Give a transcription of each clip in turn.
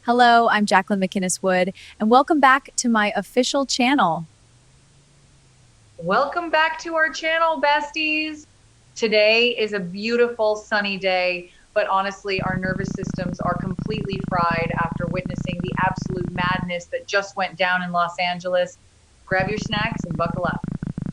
Hello, I'm Jacqueline McInnes Wood, and welcome back to my official channel. Welcome back to our channel, besties. Today is a beautiful sunny day, but honestly, our nervous systems are completely fried after witnessing the absolute madness that just went down in Los Angeles. Grab your snacks and buckle up.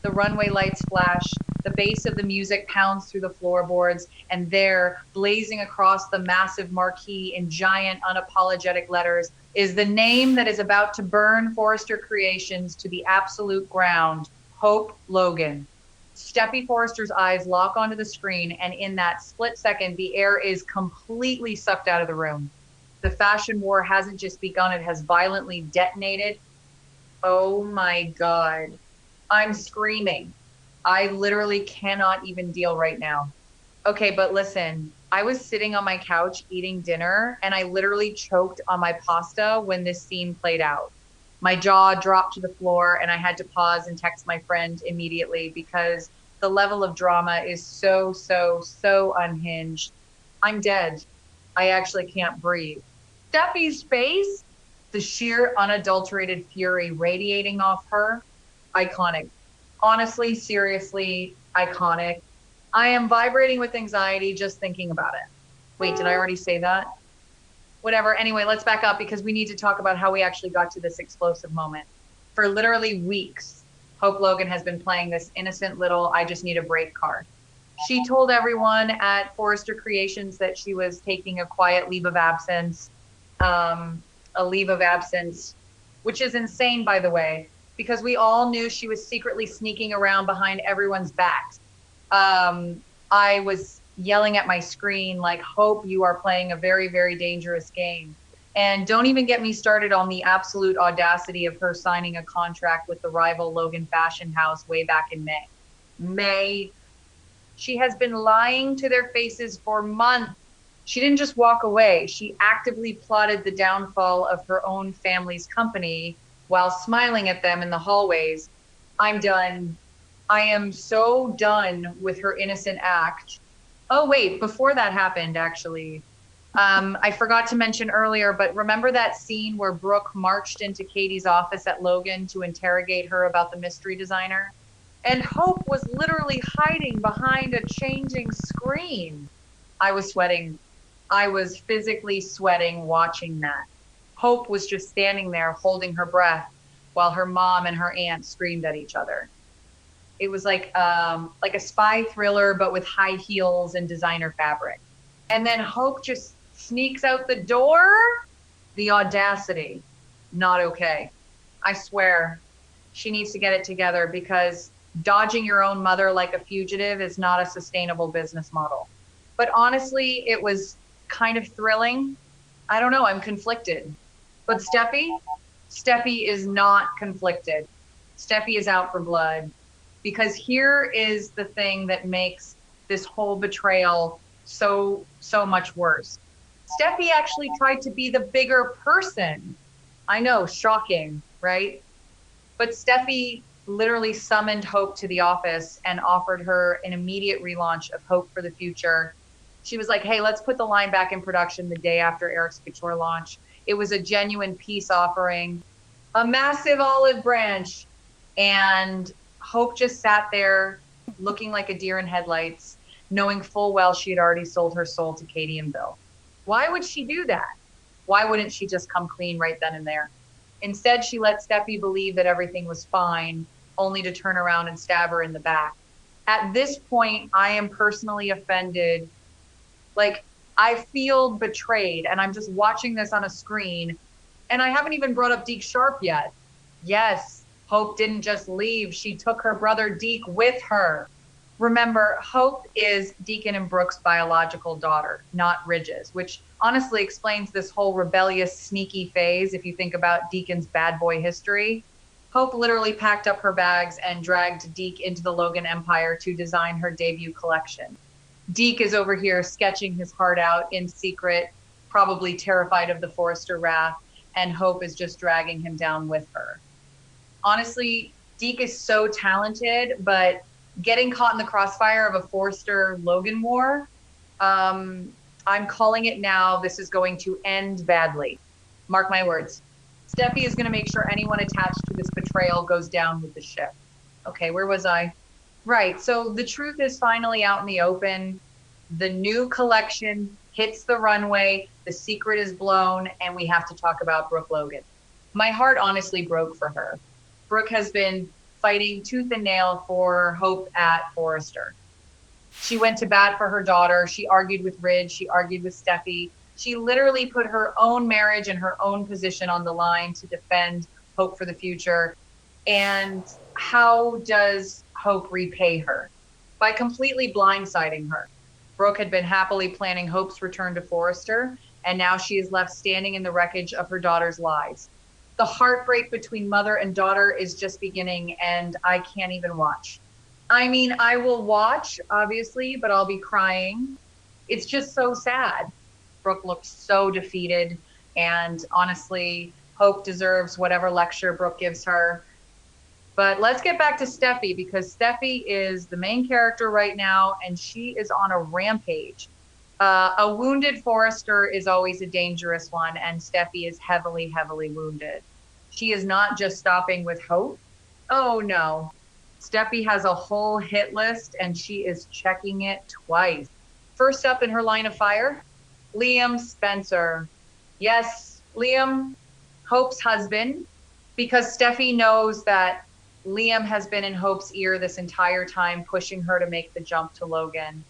The runway lights flash, the bass of the music pounds through the floorboards, and there, blazing across the massive marquee in giant, unapologetic letters, is the name that is about to burn Forrester Creations to the absolute ground. Hope Logan. Steffi Forrester's eyes lock onto the screen, and in that split second, the air is completely sucked out of the room. The fashion war hasn't just begun, it has violently detonated. Oh my God. I'm screaming. I literally cannot even deal right now. Okay, but listen, I was sitting on my couch eating dinner and I literally choked on my pasta when this scene played out. My jaw dropped to the floor and I had to pause and text my friend immediately because the level of drama is so unhinged. I'm dead. I actually can't breathe. Steffi's face, the sheer unadulterated fury radiating off her, iconic. Honestly, seriously, iconic. I am vibrating with anxiety just thinking about it. Wait, did I already say that? Whatever. Anyway, let's back up because we need to talk about how we actually got to this explosive moment. For literally weeks, Hope Logan has been playing this innocent little I just need a break card. She told everyone at Forrester Creations that she was taking a quiet leave of absence, a leave of absence, which is insane, by the way, because we all knew she was secretly sneaking around behind everyone's backs. I was yelling at my screen, like, Hope, you are playing a very dangerous game. And don't even get me started on the absolute audacity of her signing a contract with the rival Logan Fashion House way back in May. May. She has been lying to their faces for months. She didn't just walk away, she actively plotted the downfall of her own family's company while smiling at them in the hallways. I'm done. I am so done with her innocent act. Oh, wait, before that happened, actually, I forgot to mention earlier, but remember that scene where Brooke marched into Katie's office at Logan to interrogate her about the mystery designer? And Hope was literally hiding behind a changing screen. I was sweating. I was physically sweating watching that. Hope was just standing there holding her breath while her mom and her aunt screamed at each other. It was like a spy thriller, but with high heels and designer fabric. And then Hope just sneaks out the door. The audacity. Not okay. I swear she needs to get it together because dodging your own mother like a fugitive is not a sustainable business model. But honestly, it was kind of thrilling. I don't know. I'm conflicted. But Steffi is not conflicted. Steffi is out for blood because here is the thing that makes this whole betrayal so much worse. Steffi actually tried to be the bigger person. I know, shocking, right? But Steffi literally summoned Hope to the office and offered her an immediate relaunch of Hope for the Future. She was like, hey, let's put the line back in production the day after Eric's Couture launch. It was a genuine peace offering, a massive olive branch. And Hope just sat there looking like a deer in headlights, knowing full well she had already sold her soul to Katie and Bill. Why would she do that? Why wouldn't she just come clean right then and there? Instead, she let Steffi believe that everything was fine, only to turn around and stab her in the back. At this point, I am personally offended. Like, I feel betrayed, and I'm just watching this on a screen, and I haven't even brought up Deke Sharp yet. Yes, Hope didn't just leave, she took her brother Deke with her. Remember, Hope is Deacon and Brooke's biological daughter, not Ridge's, which honestly explains this whole rebellious, sneaky phase if you think about Deacon's bad boy history. Hope literally packed up her bags and dragged Deke into the Logan Empire to design her debut collection. Deke is over here sketching his heart out in secret, probably terrified of the Forrester wrath, and Hope is just dragging him down with her. Honestly, Deke is so talented, but getting caught in the crossfire of a Forrester Logan war, I'm calling it now. This is going to end badly. Mark my words. Steffi is going to make sure anyone attached to this betrayal goes down with the ship. Okay, where was I? Right. So the truth is finally out in the open. The new collection hits the runway. The secret is blown, and we have to talk about Brooke Logan. My heart honestly broke for her. Brooke has been fighting tooth and nail for Hope at Forrester. She went to bat for her daughter. She argued with Ridge. She argued with Steffi. She literally put her own marriage and her own position on the line to defend Hope for the future. And how does Hope repay her? By completely blindsiding her. Brooke had been happily planning Hope's return to Forrester, and now she is left standing in the wreckage of her daughter's lies. The heartbreak between mother and daughter is just beginning, and I can't even watch. I mean, I will watch, obviously, but I'll be crying. It's just so sad. Brooke looks so defeated, and honestly, Hope deserves whatever lecture Brooke gives her. But let's get back to Steffi, because Steffi is the main character right now, and she is on a rampage. A wounded Forrester is always a dangerous one, and Steffi is heavily, heavily wounded. She is not just stopping with Hope. Oh no. Steffi has a whole hit list, and she is checking it twice. First up in her line of fire, Liam Spencer. Yes, Liam, Hope's husband, because Steffi knows that Liam has been in Hope's ear this entire time, pushing her to make the jump to Logan.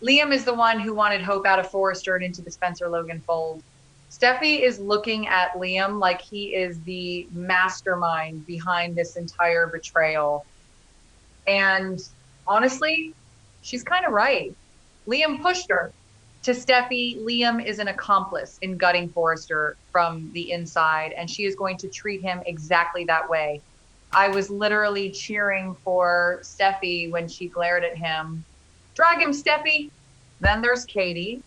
Liam is the one who wanted Hope out of Forrester and into the Spencer Logan fold. Steffi is looking at Liam like he is the mastermind behind this entire betrayal. And honestly, she's kind of right. Liam pushed her. To Steffi, Liam is an accomplice in gutting Forrester from the inside, and she is going to treat him exactly that way. I was literally cheering for Steffi when she glared at him. Drag him, Steffi. Then there's Katie.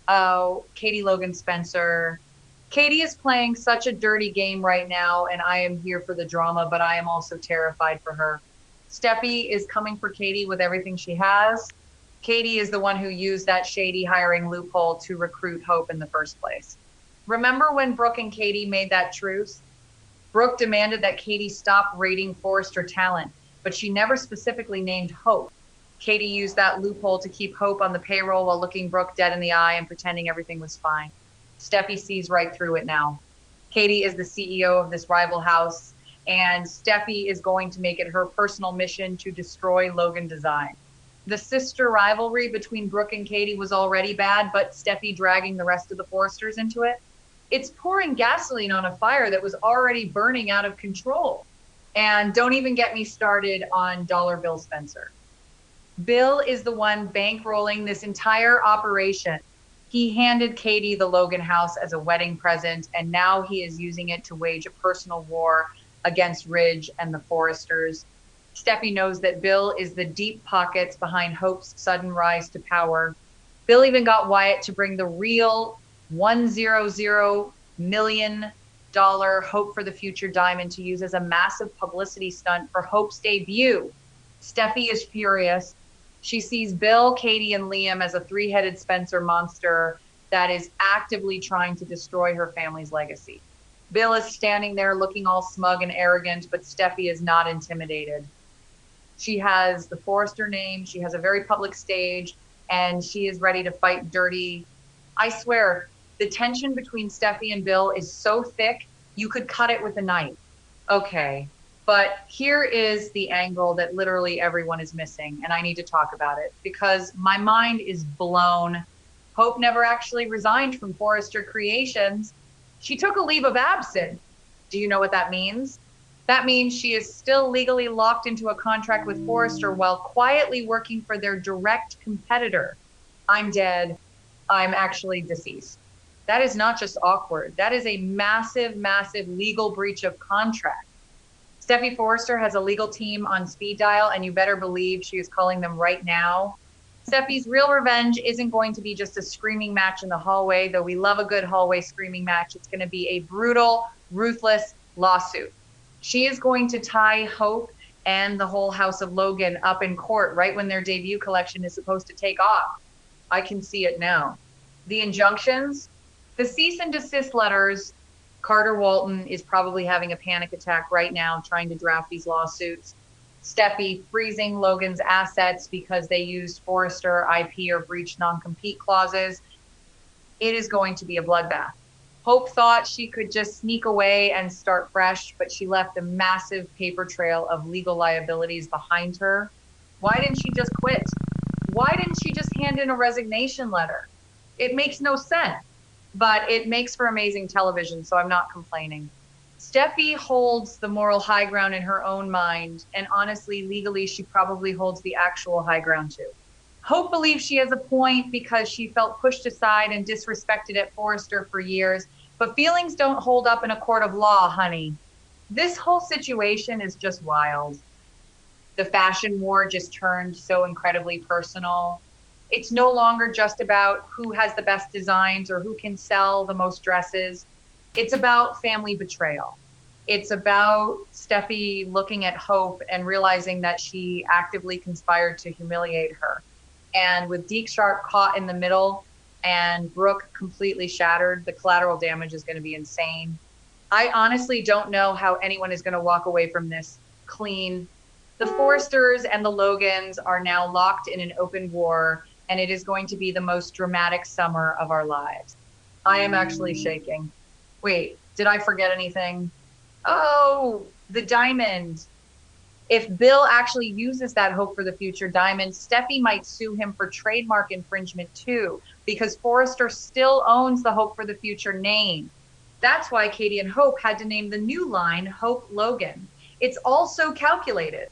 Oh, Katie Logan Spencer. Katie is playing such a dirty game right now, and I am here for the drama, but I am also terrified for her. Steffi is coming for Katie with everything she has. Katie is the one who used that shady hiring loophole to recruit Hope in the first place. Remember when Brooke and Katie made that truce? Brooke demanded that Katie stop rating Forrester talent, but she never specifically named Hope. Katie used that loophole to keep Hope on the payroll while looking Brooke dead in the eye and pretending everything was fine. Steffi sees right through it now. Katie is the CEO of this rival house, and Steffi is going to make it her personal mission to destroy Logan Design. The sister rivalry between Brooke and Katie was already bad, but Steffi dragging the rest of the Forresters into it, it's pouring gasoline on a fire that was already burning out of control. And don't even get me started on Dollar Bill Spencer. Bill is the one bankrolling this entire operation. He handed Katie the Logan house as a wedding present, and now he is using it to wage a personal war against Ridge and the Forresters. Steffi knows that Bill is the deep pockets behind Hope's sudden rise to power. Bill even got Wyatt to bring the real $100 million Hope for the Future diamond to use as a massive publicity stunt for Hope's debut. Steffi is furious. She sees Bill, Katie, and Liam as a three-headed Spencer monster that is actively trying to destroy her family's legacy. Bill is standing there looking all smug and arrogant, but Steffi is not intimidated. She has the Forrester name, she has a very public stage, and she is ready to fight dirty. I swear, the tension between Steffi and Bill is so thick, you could cut it with a knife. Okay, but here is the angle that literally everyone is missing, and I need to talk about it because my mind is blown. Hope never actually resigned from Forrester Creations. She took a leave of absence. Do you know what that means? That means she is still legally locked into a contract with Forrester while quietly working for their direct competitor. I'm dead. I'm actually deceased. That is not just awkward. That is a massive, massive legal breach of contract. Steffi Forrester has a legal team on speed dial, and you better believe she is calling them right now. Steffi's real revenge isn't going to be just a screaming match in the hallway, though we love a good hallway screaming match. It's going to be a brutal, ruthless lawsuit. She is going to tie Hope and the whole House of Logan up in court right when their debut collection is supposed to take off. I can see it now. The injunctions, the cease and desist letters, Carter Walton is probably having a panic attack right now trying to draft these lawsuits. Steffi freezing Logan's assets because they used Forrester IP or breached non-compete clauses. It is going to be a bloodbath. Hope thought she could just sneak away and start fresh, but she left a massive paper trail of legal liabilities behind her. Why didn't she just quit? Why didn't she just hand in a resignation letter? It makes no sense, but it makes for amazing television, so I'm not complaining. Steffi holds the moral high ground in her own mind, and honestly, legally, she probably holds the actual high ground too. Hope believes she has a point because she felt pushed aside and disrespected at Forrester for years, but feelings don't hold up in a court of law, honey. This whole situation is just wild. The fashion war just turned so incredibly personal. It's no longer just about who has the best designs or who can sell the most dresses. It's about family betrayal. It's about Steffi looking at Hope and realizing that she actively conspired to humiliate her. And with Deke Sharp caught in the middle and Brooke completely shattered, the collateral damage is going to be insane. I honestly don't know how anyone is going to walk away from this clean. The Forresters and the Logans are now locked in an open war, and it is going to be the most dramatic summer of our lives. I am actually shaking. Wait, did I forget anything? Oh, the diamond. If Bill actually uses that Hope for the Future diamond, Steffi might sue him for trademark infringement too, because Forrester still owns the Hope for the Future name. That's why Katie and Hope had to name the new line Hope Logan. It's all so calculated.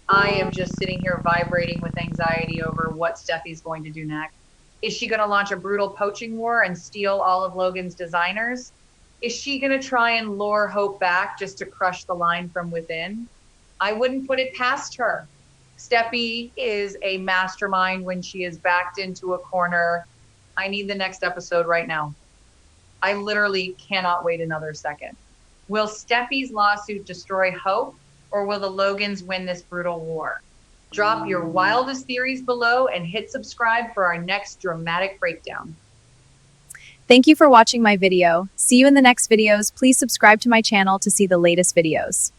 I am just sitting here vibrating with anxiety over what Steffi's going to do next. Is she going to launch a brutal poaching war and steal all of Logan's designers? Is she going to try and lure Hope back just to crush the line from within? I wouldn't put it past her. Steffi is a mastermind when she is backed into a corner. I need the next episode right now. I literally cannot wait another second. Will Steffi's lawsuit destroy Hope, or will the Logans win this brutal war? Drop your wildest theories below and hit subscribe for our next dramatic breakdown. Thank you for watching my video. See you in the next videos. Please subscribe to my channel to see the latest videos.